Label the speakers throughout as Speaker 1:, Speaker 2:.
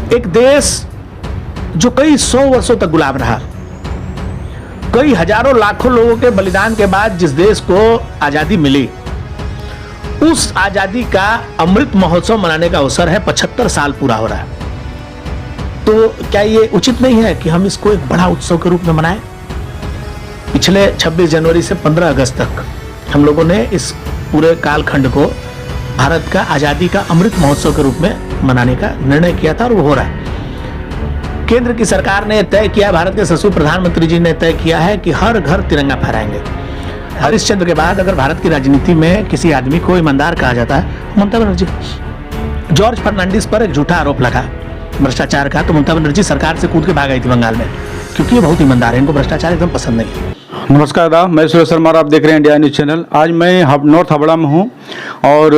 Speaker 1: एक देश जो कई 100 वर्षों तक गुलाम रहा, कई हजारों लाखों लोगों के बलिदान के बाद जिस देश को आजादी मिली, उस आजादी का अमृत महोत्सव मनाने का अवसर है। 75 साल पूरा हो रहा है। तो क्या ये उचित नहीं है कि हम इसको एक बड़ा उत्सव के रूप में मनाएं? पिछले 26 जनवरी से 15 अगस्त तक हम लोगों ने इस पूरे कालखंड को भारत का आजादी का अमृत महोत्सव के रूप में मनाने का निर्णय किया था और वो हो रहा है। केंद्र की सरकार ने तय किया, भारत के यशस्वी प्रधानमंत्री जी ने तय किया है कि हर घर तिरंगा फहराएंगे। हरिश्चंद्र के बाद अगर भारत की राजनीति में किसी आदमी को ईमानदार कहा जाता है, ममता बनर्जी। जॉर्ज फर्नांडिस पर एक झूठा आरोप लगा भ्रष्टाचार का, तो ममता बनर्जी सरकार से कूद के भाग गई थी बंगाल में, क्योंकि ये बहुत ईमानदार है, इनको भ्रष्टाचार एकदम पसंद नहीं है।
Speaker 2: नमस्कार दादा, मैं सुरेश शर्मा, आप देख रहे हैं इंडिया न्यूज़ चैनल। आज मैं नॉर्थ हावड़ा में हूँ और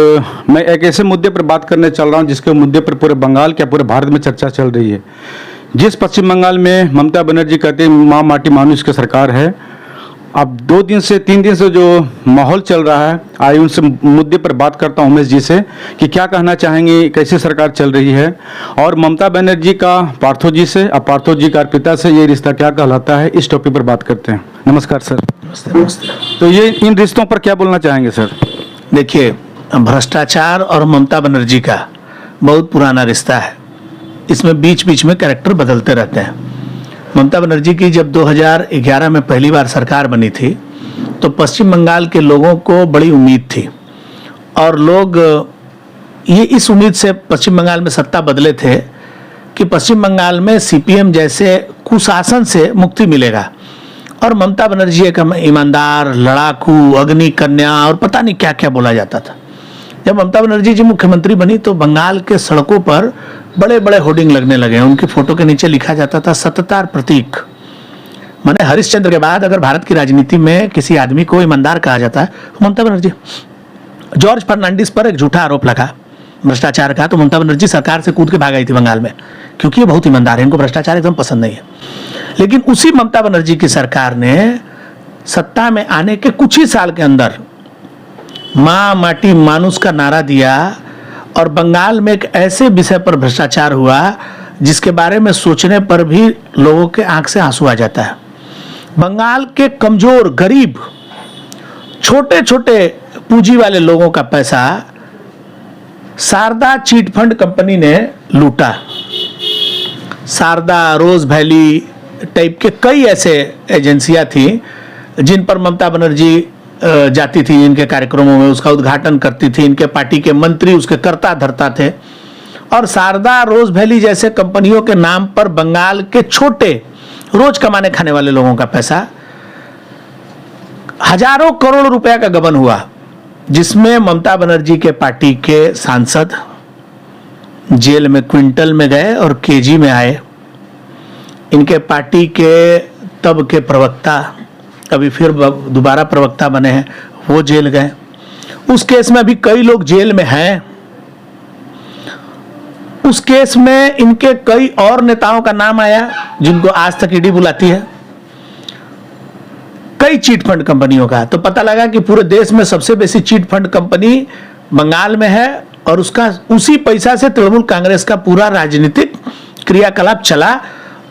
Speaker 2: मैं एक ऐसे मुद्दे पर बात करने चल रहा हूँ जिसके मुद्दे पर पूरे बंगाल क्या पूरे भारत में चर्चा चल रही है। जिस पश्चिम बंगाल में ममता बनर्जी कहते हैं माँ माटी मानुष की सरकार है, अब 3 दिन से जो माहौल चल रहा है, आज उनसे मुद्दे पर बात करता हूं उमेश जी से कि क्या कहना चाहेंगे, कैसी सरकार चल रही है और ममता बनर्जी का पार्थो जी से, अब पार्थो जी का पिता से ये रिश्ता क्या कहलाता है, इस टॉपिक पर बात करते हैं। नमस्कार सर।
Speaker 1: नमस्ते।
Speaker 2: तो ये इन रिश्तों पर क्या बोलना चाहेंगे सर?
Speaker 1: देखिए, भ्रष्टाचार और ममता बनर्जी का बहुत पुराना रिश्ता है। इसमें बीच बीच में कैरेक्टर बदलते रहते हैं। ममता बनर्जी की जब 2011 में पहली बार सरकार बनी थी तो पश्चिम बंगाल के लोगों को बड़ी उम्मीद थी और लोग ये इस उम्मीद से पश्चिम बंगाल में सत्ता बदले थे कि पश्चिम बंगाल में सीपीएम जैसे कुशासन से मुक्ति मिलेगा और ममता बनर्जी एक ईमानदार, लड़ाकू, अग्नि कन्या और पता नहीं क्या क्या बोला जाता था। जब ममता बनर्जी जी मुख्यमंत्री बनी तो बंगाल के सड़कों पर बड़े बड़े होर्डिंग लगने लगे। उनकी फोटो के नीचे लिखा जाता था सत्तार प्रतीक। माने हरिश्चंद्र के बाद अगर भारत की राजनीति में किसी आदमी को ईमानदार कहा जाता है, ममता बनर्जी। जॉर्ज फर्नांडिस पर एक झूठा आरोप लगा भ्रष्टाचार का, तो ममता बनर्जी सरकार से कूद के भाग गई थी बंगाल में, क्योंकि ये बहुत ईमानदार है, इनको भ्रष्टाचार एकदम पसंद नहीं है। लेकिन उसी ममता बनर्जी की सरकार ने सत्ता में आने के कुछ ही साल के अंदर माँ माटी मानुष का नारा दिया और बंगाल में एक ऐसे विषय पर भ्रष्टाचार हुआ जिसके बारे में सोचने पर भी लोगों के आंख से आंसू आ जाता है। बंगाल के कमजोर, गरीब, छोटे छोटे पूंजी वाले लोगों का पैसा शारदा चीट फंड कंपनी ने लूटा। शारदा, रोज वैली टाइप के कई ऐसे एजेंसियां थी जिन पर ममता बनर्जी जाती थी, इनके कार्यक्रमों में उसका उद्घाटन करती थी, इनके पार्टी के मंत्री उसके कर्ता धर्ता थे। और शारदा, रोज वैली जैसे कंपनियों के नाम पर बंगाल के छोटे रोज कमाने खाने वाले लोगों का पैसा हजारों करोड़ रुपया का गबन हुआ, जिसमें ममता बनर्जी के पार्टी के सांसद जेल में क्विंटल में गए और केजी में आए। इनके पार्टी के तब के प्रवक्ता, अभी फिर दोबारा प्रवक्ता बने हैं, वो जेल गए। उस केस में अभी कई लोग जेल में हैं। उस केस में इनके कई और नेताओं का नाम आया जिनको आज तक ईडी बुलाती है, कई चीट फंड कंपनियों का। तो पता लगा कि पूरे देश में सबसे बेसी चीट फंड कंपनी बंगाल में है और उसका उसी पैसा से तृणमूल कांग्रेस का पूरा राजनीतिक क्रियाकलाप चला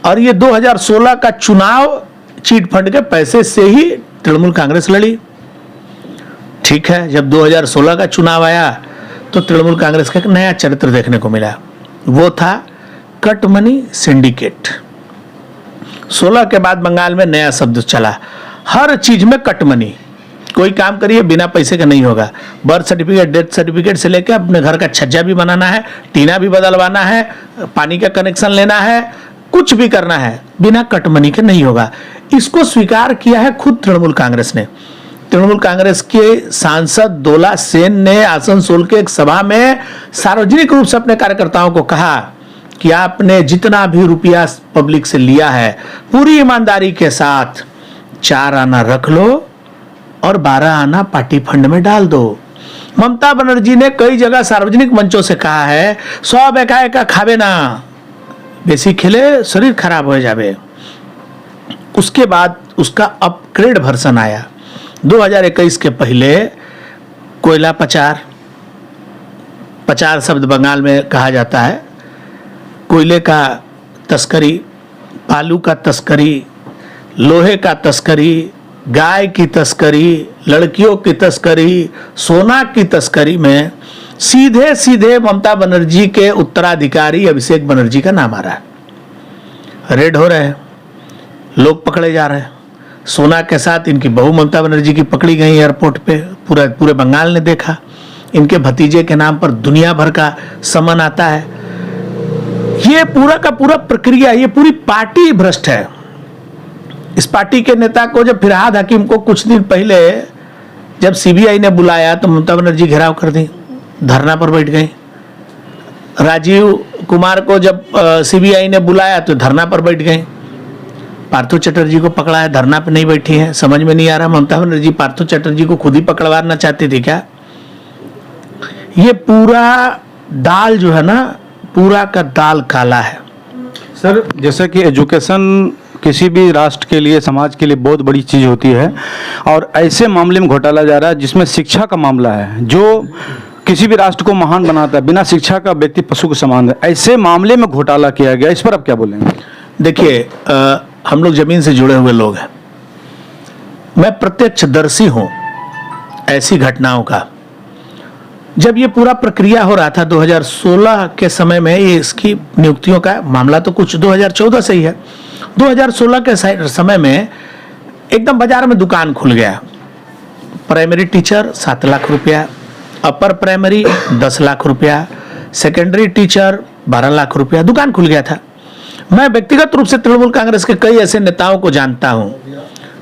Speaker 1: और ये 2016 का चुनाव चीट फंड के पैसे से ही तृणमूल कांग्रेस लड़ी। ठीक है, जब 2016 का चुनाव आया तो तृणमूल कांग्रेस का एक नया चरित्र देखने को मिला, वो था कट मनी सिंडिकेट। 16 के बाद बंगाल में नया शब्द चला, हर चीज में कट मनी। कोई काम करिए बिना पैसे का नहीं होगा। बर्थ सर्टिफिकेट, डेथ सर्टिफिकेट से लेकर अपने घर का छज्जा भी बनाना है, टीना भी बदलवाना है, पानी का कनेक्शन लेना है, कुछ भी करना है बिना कट मनी के नहीं होगा। इसको स्वीकार किया है खुद तृणमूल कांग्रेस ने। तृणमूल कांग्रेस के सांसद दोला सेन ने आसनसोल के एक सभा में सार्वजनिक रूप से अपने कार्यकर्ताओं को कहा कि आपने जितना भी रुपया पब्लिक से लिया है पूरी ईमानदारी के साथ 4 आना रख लो और 12 आना पार्टी फंड में डाल दो। ममता बनर्जी ने कई जगह सार्वजनिक मंचों से कहा है 100 बेकाए का खावे ना, बेसी खेले शरीर खराब हो जावे। उसके बाद उसका अपग्रेड वर्जन आया 2021 के पहले। कोयला पचार, पचार शब्द बंगाल में कहा जाता है। कोयले का तस्करी, बालू का तस्करी, लोहे का तस्करी, गाय की तस्करी, लड़कियों की तस्करी, सोना की तस्करी में सीधे सीधे ममता बनर्जी के उत्तराधिकारी अभिषेक बनर्जी का नाम आ रहा है। रेड हो रहे हैं, लोग पकड़े जा रहे हैं। सोना के साथ इनकी बहू ममता बनर्जी की पकड़ी गई एयरपोर्ट पे, पूरे बंगाल ने देखा। इनके भतीजे के नाम पर दुनिया भर का समन आता है। ये पूरा का पूरा प्रक्रिया, ये पूरी पार्टी भ्रष्ट है। इस पार्टी के नेता को जब फिरहाद हकीम को कुछ दिन पहले जब सीबीआई ने बुलाया तो ममता बनर्जी घेराव कर दी, धरना पर बैठ गई। राजीव कुमार को जब सीबीआई ने बुलाया तो धरना पर बैठ गए। पार्थो चटर्जी को पकड़ा है, धरना पे नहीं बैठी है। समझ में नहीं आ रहा ममता बनर्जी पार्थो चटर्जी को खुद ही पकड़वाना चाहती थी क्या? ये पूरा दाल जो है ना, पूरा का दाल काला है।
Speaker 2: सर, जैसा कि एजुकेशन किसी भी राष्ट्र के लिए, समाज के लिए बहुत बड़ी चीज़ होती है, और ऐसे मामले में घोटाला जा रहा है जिसमें शिक्षा का मामला है, जो किसी भी राष्ट्र को महान बनाता है। बिना शिक्षा का व्यक्ति पशु के समान है। ऐसे मामले में घोटाला किया गया, इस पर आप क्या बोलेंगे?
Speaker 1: देखिए, हम लोग जमीन से जुड़े हुए लोग हैं। मैं प्रत्यक्षदर्शी हूं ऐसी घटनाओं का। जब ये पूरा प्रक्रिया हो रहा था 2016 के समय में, ये इसकी नियुक्तियों का मामला तो कुछ 2014 से ही है। 2016 के समय में एकदम बाजार में दुकान खुल गया। प्राइमरी टीचर 7 लाख रुपया, अपर प्राइमरी 10 लाख रुपया, सेकेंडरी टीचर 12 लाख रुपया, दुकान खुल गया था। मैं व्यक्तिगत रूप से तृणमूल कांग्रेस के कई ऐसे नेताओं को जानता हूं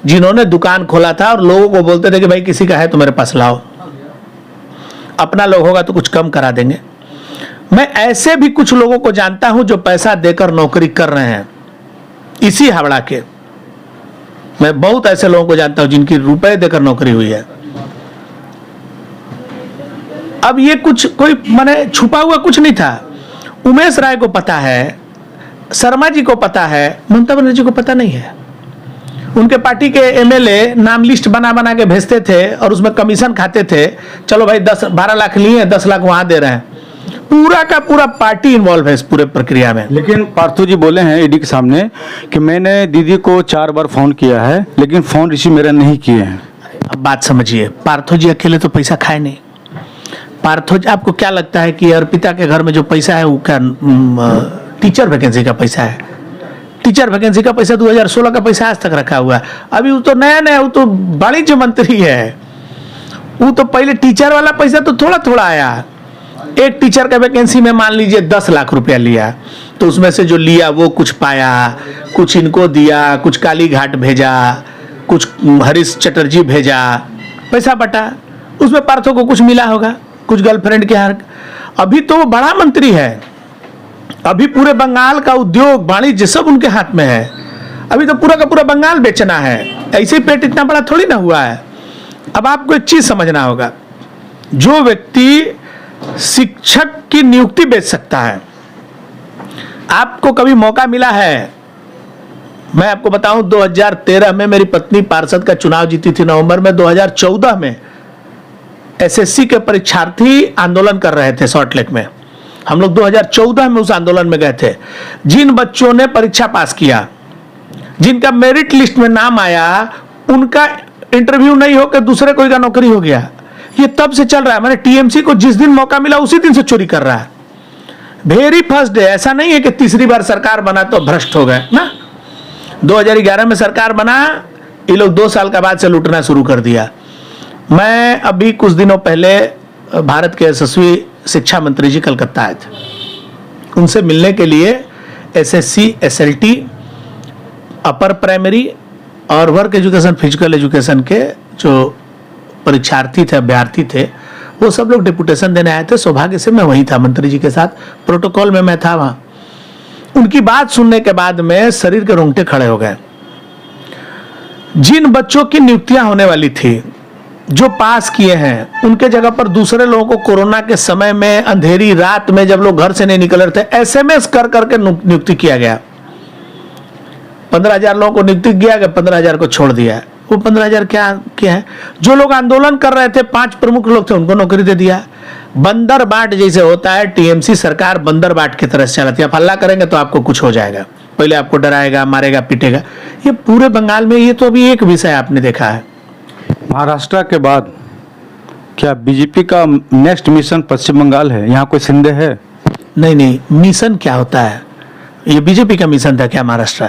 Speaker 1: जिन्होंने दुकान खोला था और लोगों को बोलते थे कि भाई किसी का है तो मेरे पास लाओ, अपना लोग होगा तो कुछ कम करा देंगे। मैं ऐसे भी कुछ लोगों को जानता हूं जो पैसा देकर नौकरी कर रहे हैं इसी हावड़ा के। मैं बहुत ऐसे लोगों को जानता हूं जिनकी रुपए देकर नौकरी हुई है। अब ये कुछ कोई माने छुपा हुआ कुछ नहीं था। उमेश राय को पता है, शर्मा जी को पता है, ममता बनर्जी को पता नहीं है। उनके पार्टी के एमएलए नाम लिस्ट बना बना के भेजते थे और उसमें कमीशन खाते थे। चलो भाई 10-12 लाख लिए, 10 लाख वहां दे रहे हैं। पूरा का पूरा पार्टी इन्वॉल्व है इस पूरे प्रक्रिया में।
Speaker 2: लेकिन पार्थो जी बोले हैं ईडी के सामने कि मैंने दीदी को 4 बार फोन किया है, लेकिन फोन रिसीव मेरा नहीं किए हैं।
Speaker 1: अब बात समझिए, पार्थो जी अकेले तो पैसा खाए नहीं। पार्थो जी, आपको क्या लगता है कि अर्पिता के घर में जो पैसा है वो क्या टीचर वैकेंसी का पैसा है? टीचर वैकेंसी का पैसा 2016 का पैसा आज तक रखा हुआ है। अभी वो तो नया नया, वो तो वाणिज्य मंत्री है। वो तो पहले टीचर वाला पैसा तो थोड़ा थोड़ा आया। एक टीचर का वैकेंसी में मान लीजिए 10 लाख रुपया लिया, तो उसमें से जो लिया वो कुछ पाया, कुछ इनको दिया, कुछ काली घाट भेजा, कुछ हरीश चटर्जी भेजा, पैसा बटा। उसमें पार्थो को कुछ मिला होगा, कुछ गर्लफ्रेंड के हार। अभी तो वो बड़ा मंत्री है। अभी पूरे बंगाल का उद्योग वाणिज्य सब उनके हाथ में है। अभी तो पूरा का पूरा बंगाल बेचना है। ऐसे पेट इतना बड़ा थोड़ी ना हुआ है। अब आपको एक चीज समझना होगा, जो व्यक्ति शिक्षक की नियुक्ति बेच सकता है, आपको कभी मौका मिला है? मैं आपको बताऊं, 2013 में मेरी पत्नी पार्षद का चुनाव जीती थी नवंबर में। 2014 में एसएससी के परीक्षार्थी आंदोलन कर रहे थे सॉल्ट लेक में। हम लोग 2014 में उस आंदोलन में गए थे। जिन बच्चों ने परीक्षा पास किया, जिनका मेरिट लिस्ट में नाम आया, उनका इंटरव्यू नहीं होकर दूसरे कोई का नौकरी हो गया। ये तब से चल रहा है। मैंने टीएमसी को जिस दिन मौका मिला उसी दिन से चोरी कर रहा है। Very first day. ऐसा नहीं है कि तीसरी बार सरकार बना तो भ्रष्ट हो गए ना। 2011 में सरकार बना, ये लोग 2 साल का बाद से लूटना शुरू कर दिया। मैं अभी कुछ दिनों पहले भारत के यशस्वी शिक्षा मंत्री जी कलकत्ता आए थे। उनसे मिलने के लिए एसएससी, एसएलटी, अपर प्राइमरी और वर्क एजुकेशन, फिजिकल एजुकेशन के जो परीक्षार्थी थे, अभ्यर्थी थे, वो सब लोग डिपुटेशन देने आए थे। सौभाग्य से मैं वहीं था, मंत्री जी के साथ प्रोटोकॉल में मैं था वहां। उनकी बात सुनने के बाद में शरीर के रोंगटे खड़े हो गए। जिन बच्चों की नियुक्तियां होने वाली थी, जो पास किए हैं, उनके जगह पर दूसरे लोगों को कोरोना के समय में अंधेरी रात में जब लोग घर से नहीं निकल रहे थे, एसएमएस कर करके नियुक्ति किया गया। 15,000 लोगों को नियुक्ति किया गया, 15,000 को छोड़ दिया। वो 15,000 क्या है? जो लोग आंदोलन कर रहे थे, 5 प्रमुख लोग थे, उनको नौकरी दे दिया। बंदर बाट जैसे होता है, टीएमसी सरकार बंदर बाट की तरह से चलाती है। आप हल्ला करेंगे तो आपको कुछ हो जाएगा, पहले आपको डराएगा, मारेगा, पीटेगा। ये पूरे बंगाल में ये तो अभी एक विषय आपने देखा है।
Speaker 2: महाराष्ट्र के बाद क्या बीजेपी का नेक्स्ट मिशन पश्चिम बंगाल है? यहाँ कोई संदेह है?
Speaker 1: नहीं नहीं, मिशन क्या होता है? ये बीजेपी का मिशन था क्या महाराष्ट्र?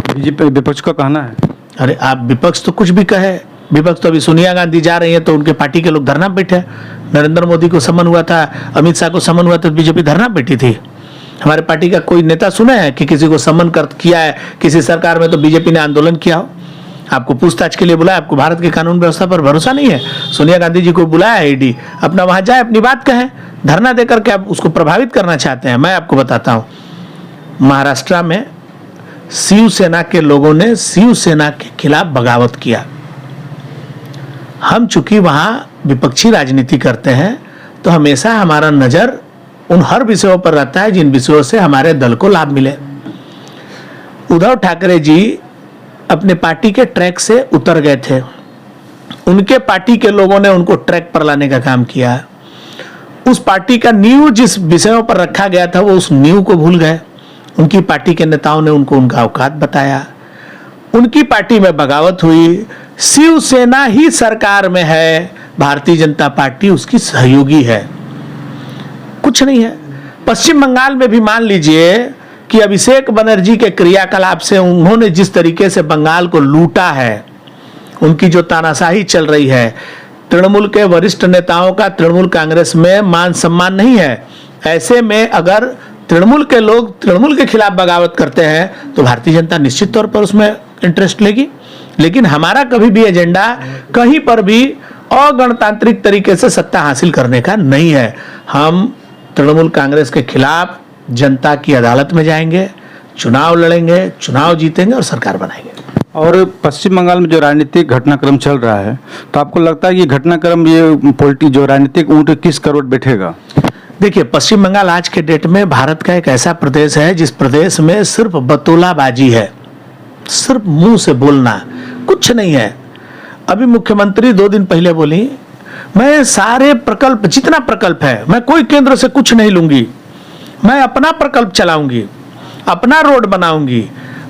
Speaker 2: बीजेपी विपक्ष का कहना है।
Speaker 1: अरे आप विपक्ष तो कुछ भी कहे, विपक्ष तो अभी सोनिया गांधी जा रही है तो उनके पार्टी के लोग धरना बैठे। नरेंद्र मोदी को समन हुआ था, अमित शाह को समन हुआ था, तो बीजेपी धरना बैठी थी। हमारे पार्टी का कोई नेता सुना है कि किसी को समन कर किया है किसी सरकार में तो बीजेपी ने आंदोलन किया हो? आपको पूछताछ के लिए बुलाया, आपको भारत के कानून व्यवस्था पर भरोसा नहीं है? सोनिया गांधी जी को बुलाया है ईडी, अपना वहां जाए, अपनी बात कहें। धरना देकर के आप उसको प्रभावित करना चाहते हैं। मैं आपको बताता हूं, महाराष्ट्र में शिवसेना के लोगों ने शिवसेना के खिलाफ बगावत किया। हम चूंकि वहां विपक्षी राजनीति करते हैं तो हमेशा हमारा नजर उन हर विषयों पर रहता है जिन विषयों से हमारे दल को लाभ मिले। उद्धव ठाकरे जी अपने पार्टी के ट्रैक से उतर गए थे, उनके पार्टी के लोगों ने उनको ट्रैक पर लाने का काम किया। उस पार्टी का नींव जिस विषयों पर रखा गया था वो उस नींव को भूल गए। उनकी पार्टी के नेताओं ने उनको उनका औकात बताया, उनकी पार्टी में बगावत हुई। शिवसेना ही सरकार में है, भारतीय जनता पार्टी उसकी सहयोगी है, कुछ नहीं है। पश्चिम बंगाल में भी मान लीजिए कि अभिषेक बनर्जी के क्रियाकलाप से उन्होंने जिस तरीके से बंगाल को लूटा है, उनकी जो तानाशाही चल रही है, तृणमूल के वरिष्ठ नेताओं का तृणमूल कांग्रेस में मान सम्मान नहीं है। ऐसे में अगर तृणमूल के लोग तृणमूल के खिलाफ बगावत करते हैं तो भारतीय जनता निश्चित तौर पर उसमें इंटरेस्ट लेगी। लेकिन हमारा कभी भी एजेंडा कहीं पर भी अगणतांत्रिक तरीके से सत्ता हासिल करने का नहीं है। हम तृणमूल कांग्रेस के खिलाफ जनता की अदालत में जाएंगे, चुनाव लड़ेंगे, चुनाव जीतेंगे और सरकार बनाएंगे।
Speaker 2: और पश्चिम बंगाल में जो राजनीतिक घटनाक्रम चल रहा है, तो आपको लगता है ये घटनाक्रम, ये पॉलिटिक जो राजनीतिक ऊंट किस करोड़ बैठेगा?
Speaker 1: देखिए, पश्चिम बंगाल आज के डेट में भारत का एक ऐसा प्रदेश है जिस प्रदेश में सिर्फ बतौलाबाजी है, सिर्फ मुंह से बोलना, कुछ नहीं है। अभी मुख्यमंत्री 2 दिन पहले बोली, मैं सारे प्रकल्प, जितना प्रकल्प है, मैं कोई केंद्र से कुछ नहीं लूंगी, मैं अपना प्रकल्प चलाऊंगी, अपना रोड बनाऊंगी,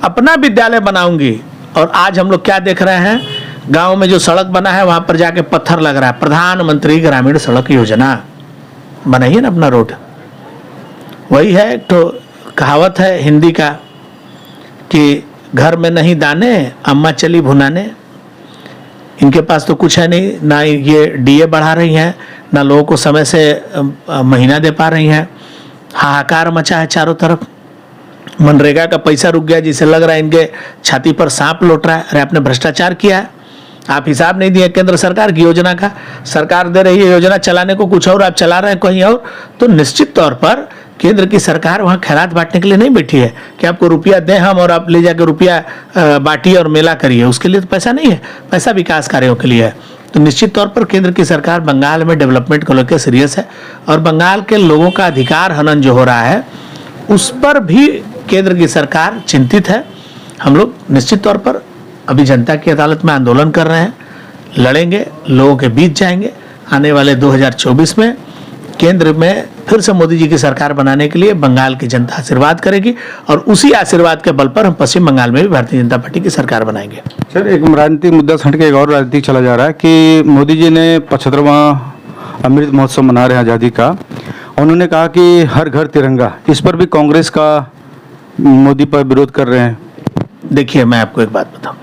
Speaker 1: अपना विद्यालय बनाऊंगी। और आज हम लोग क्या देख रहे हैं, गांव में जो सड़क बना है वहां पर जाके पत्थर लग रहा है। प्रधानमंत्री ग्रामीण सड़क योजना बनाइए ना अपना रोड। वही है, तो कहावत है हिंदी का कि घर में नहीं दाने, अम्मा चली भुनाने। इनके पास तो कुछ है नहीं, ना ये डीए बढ़ा रही हैं, ना लोगों को समय से महीना दे पा रही हैं। हाहाकार मचा है चारों तरफ। मनरेगा का पैसा रुक गया, जिसे लग रहा है इनके छाती पर सांप लौट रहा है। अरे आपने भ्रष्टाचार किया है, आप हिसाब नहीं दिए केंद्र सरकार की योजना का। सरकार दे रही है योजना चलाने को कुछ और, आप चला रहे हैं कहीं और। तो निश्चित तौर पर केंद्र की सरकार वहाँ खैरात बांटने के लिए नहीं बैठी है कि आपको रुपया दें हम और आप ले जाकर रुपया बांटिए और मेला करिए। उसके लिए तो पैसा नहीं है, पैसा विकास कार्यों के लिए है। तो निश्चित तौर पर केंद्र की सरकार बंगाल में डेवलपमेंट को लेकर सीरियस है और बंगाल के लोगों का अधिकार हनन जो हो रहा है उस पर भी केंद्र की सरकार चिंतित है। हम लोग निश्चित तौर पर अभी जनता की अदालत में आंदोलन कर रहे हैं, लड़ेंगे, लोगों के बीच जाएंगे। आने वाले 2024 में केंद्र में फिर से मोदी जी की सरकार बनाने के लिए बंगाल की जनता आशीर्वाद करेगी और उसी आशीर्वाद के बल पर हम पश्चिम बंगाल में भी भारतीय जनता पार्टी की सरकार बनाएंगे।
Speaker 2: सर, एक राजनीतिक मुद्दा से हट के एक और राजनीतिक चला जा रहा है कि मोदी जी ने 75वां अमृत महोत्सव मना रहे हैं आज़ादी का। उन्होंने कहा कि हर घर तिरंगा, इस पर भी कांग्रेस का मोदी पर विरोध कर रहे हैं।
Speaker 1: देखिए, मैं आपको एक बात बताऊं,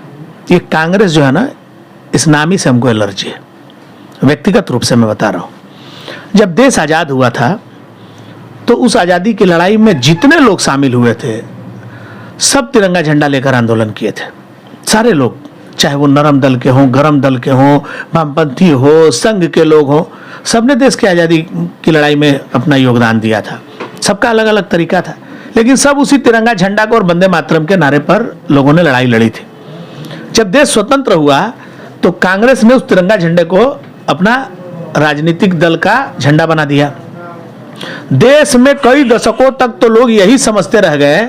Speaker 1: ये कांग्रेस जो है ना, इस नामी से हमको एलर्जी है। व्यक्तिगत रूप से मैं बता रहा हूं, जब देश आज़ाद हुआ था तो उस आज़ादी की लड़ाई में जितने लोग शामिल हुए थे सब तिरंगा झंडा लेकर आंदोलन किए थे। सारे लोग, चाहे वो नरम दल के हों, गरम दल के हों, वामपंथी हो, संघ के लोग हों, सबने देश की आज़ादी की लड़ाई में अपना योगदान दिया था। सबका अलग अलग तरीका था, लेकिन सब उसी तिरंगा झंडा को और वंदे मातरम के नारे पर लोगों ने लड़ाई लड़ी थी। जब देश स्वतंत्र हुआ तो कांग्रेस ने उस तिरंगा झंडे को अपना राजनीतिक दल का झंडा बना दिया। देश में कई दशकों तक तो लोग यही समझते रह गए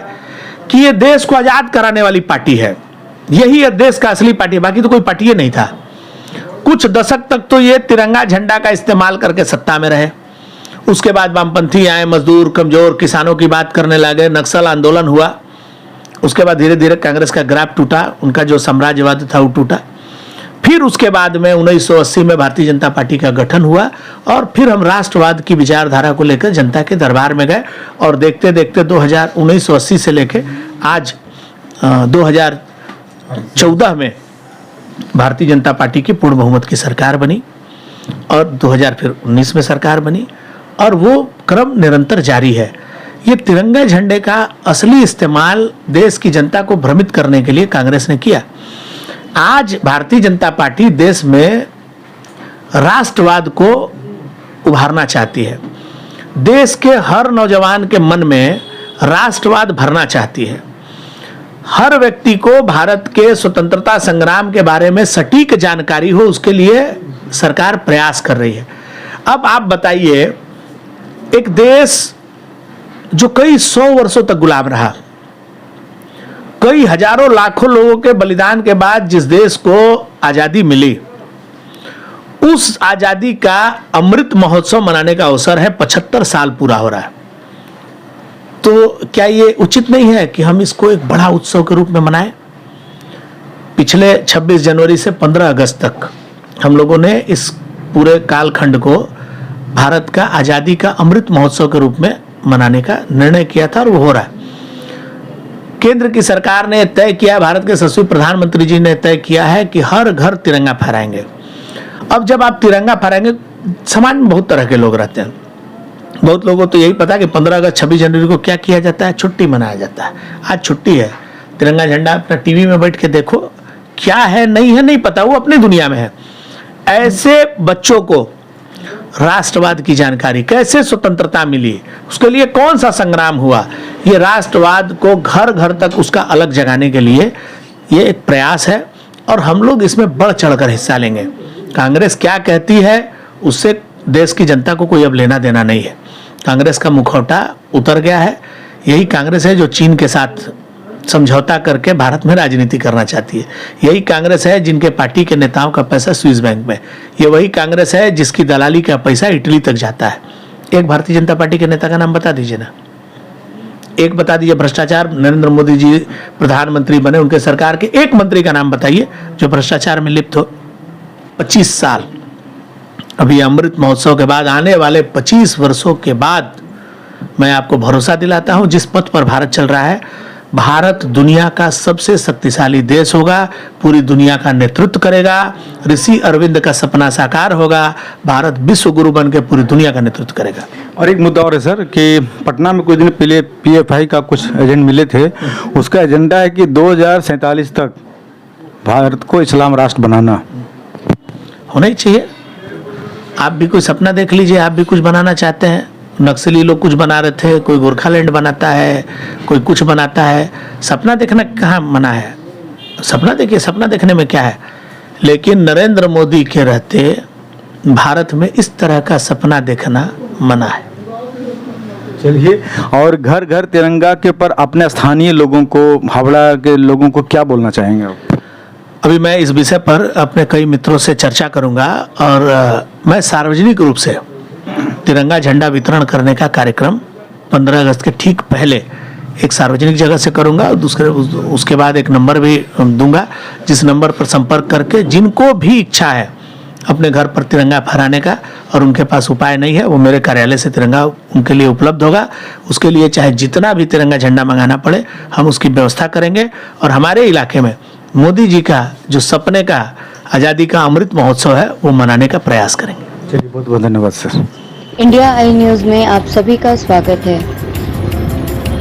Speaker 1: कि ये देश को आजाद कराने वाली पार्टी है, यही है देश का असली पार्टी, बाकी तो कोई पार्टी नहीं था। कुछ दशक तक तो ये तिरंगा झंडा का इस्तेमाल करके सत्ता में रहे। उसके बाद वामपंथी आए, मजदूर, कमजोर, किसानों की बात करने लगे, नक्सल आंदोलन हुआ। उसके बाद धीरे धीरे कांग्रेस का ग्राफ टूटा, उनका जो साम्राज्यवाद था वो टूटा। फिर उसके बाद में 1980 में भारतीय जनता पार्टी का गठन हुआ और फिर हम राष्ट्रवाद की विचारधारा को लेकर जनता के दरबार में गए और देखते देखते 1980 से लेकर आज 2014 में भारतीय जनता पार्टी की पूर्ण बहुमत की सरकार बनी और 2019 में सरकार बनी और वो क्रम निरंतर जारी है। ये तिरंगा झंडे का असली इस्तेमाल देश की जनता को भ्रमित करने के लिए कांग्रेस ने किया। आज भारतीय जनता पार्टी देश में राष्ट्रवाद को उभारना चाहती है, देश के हर नौजवान के मन में राष्ट्रवाद भरना चाहती है, हर व्यक्ति को भारत के स्वतंत्रता संग्राम के बारे में सटीक जानकारी हो, उसके लिए सरकार प्रयास कर रही है। अब आप बताइए, एक देश जो कई 100 वर्षों तक गुलाम रहा, कई हजारों लाखों लोगों के बलिदान के बाद जिस देश को आजादी मिली, उस आजादी का अमृत महोत्सव मनाने का अवसर है, 75 साल पूरा हो रहा है। तो क्या ये उचित नहीं है कि हम इसको एक बड़ा उत्सव के रूप में मनाएं? पिछले 26 जनवरी से 15 अगस्त तक हम लोगों ने इस पूरे कालखंड को भारत का आजादी का अमृत महोत्सव के रूप में मनाने का निर्णय किया था और वो हो रहा है। केंद्र की सरकार ने तय किया, भारत के यशस्वी प्रधानमंत्री जी ने तय किया है कि हर घर तिरंगा फहराएंगे। अब जब आप तिरंगा फहराएंगे, समाज में बहुत तरह के लोग रहते हैं। बहुत लोगों को तो यही पता कि 15 अगस्त 26 जनवरी को क्या किया जाता है, छुट्टी मनाया जाता है। आज छुट्टी है, तिरंगा झंडा अपना टीवी में बैठ के देखो, क्या है नहीं है नहीं पता, वो अपनी दुनिया में है। ऐसे बच्चों को राष्ट्रवाद की जानकारी, कैसे स्वतंत्रता मिली, उसके लिए कौन सा संग्राम हुआ, ये राष्ट्रवाद को घर घर तक उसका अलग जगाने के लिए ये एक प्रयास है और हम लोग इसमें बढ़ चढ़कर हिस्सा लेंगे। कांग्रेस क्या कहती है उससे देश की जनता को कोई अब लेना देना नहीं है। कांग्रेस का मुखौटा उतर गया है। यही कांग्रेस है जो चीन के साथ समझौता करके भारत में राजनीति करना चाहती है। यही कांग्रेस है जिनके पार्टी के नेताओं का पैसा स्विस बैंक में, ये वही कांग्रेस है जिसकी दलाली का पैसा इटली तक जाता है। एक भारतीय जनता पार्टी के नेता का नाम बता दीजिए ना, एक बता दीजिए। भ्रष्टाचार, नरेंद्र मोदी जी प्रधानमंत्री बने, उनके सरकार के एक मंत्री का नाम बताइए जो भ्रष्टाचार में लिप्त हो। 25 साल, अभी अमृत महोत्सव के बाद आने वाले 25 वर्षों के बाद मैं आपको भरोसा दिलाता हूं, जिस पथ पर भारत चल रहा है, भारत दुनिया का सबसे शक्तिशाली देश होगा, पूरी दुनिया का नेतृत्व करेगा, ऋषि अरविंद का सपना साकार होगा, भारत विश्व गुरु बन के पूरी दुनिया का नेतृत्व करेगा।
Speaker 2: और एक मुद्दा और है सर कि पटना में कुछ दिन पहले PFI का कुछ एजेंट मिले थे, उसका एजेंडा है कि 2047 तक भारत को इस्लाम राष्ट्र बनाना।
Speaker 1: होना ही चाहिए। आप भी कोई सपना देख लीजिए, आप भी कुछ बनाना चाहते हैं। नक्सली लोग कुछ बना रहे थे, कोई गोरखालैंड बनाता है, कोई कुछ बनाता है। सपना देखना कहाँ मना है? सपना देखिए, सपना देखने में क्या है। लेकिन नरेंद्र मोदी के रहते भारत में इस तरह का सपना देखना मना है।
Speaker 2: चलिए, और घर घर तिरंगा के ऊपर अपने स्थानीय लोगों को, हावड़ा के लोगों को क्या बोलना चाहेंगे आप?
Speaker 1: अभी मैं इस विषय पर अपने कई मित्रों से चर्चा करूंगा और मैं सार्वजनिक रूप से तिरंगा झंडा वितरण करने का कार्यक्रम 15 अगस्त के ठीक पहले एक सार्वजनिक जगह से करूंगा और उसके बाद एक नंबर भी दूंगा, जिस नंबर पर संपर्क करके जिनको भी इच्छा है अपने घर पर तिरंगा फहराने का और उनके पास उपाय नहीं है, वो मेरे कार्यालय से तिरंगा उनके लिए उपलब्ध होगा। उसके लिए चाहे जितना भी तिरंगा झंडा मंगाना पड़े, हम उसकी व्यवस्था करेंगे और हमारे इलाके में मोदी जी का जो सपने का आज़ादी का अमृत महोत्सव है वो मनाने का प्रयास करेंगे।
Speaker 2: चलिए, बहुत बहुत धन्यवाद सर।
Speaker 3: इंडिया आई न्यूज़ में आप सभी का स्वागत है।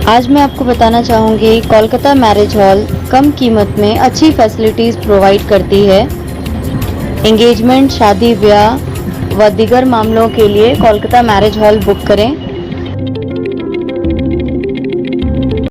Speaker 3: आज मैं आपको बताना चाहूँगी, कोलकाता मैरिज हॉल कम कीमत में अच्छी फैसिलिटीज़ प्रोवाइड करती है। एंगेजमेंट, शादी ब्याह व दीगर मामलों के लिए कोलकाता मैरिज हॉल बुक करें।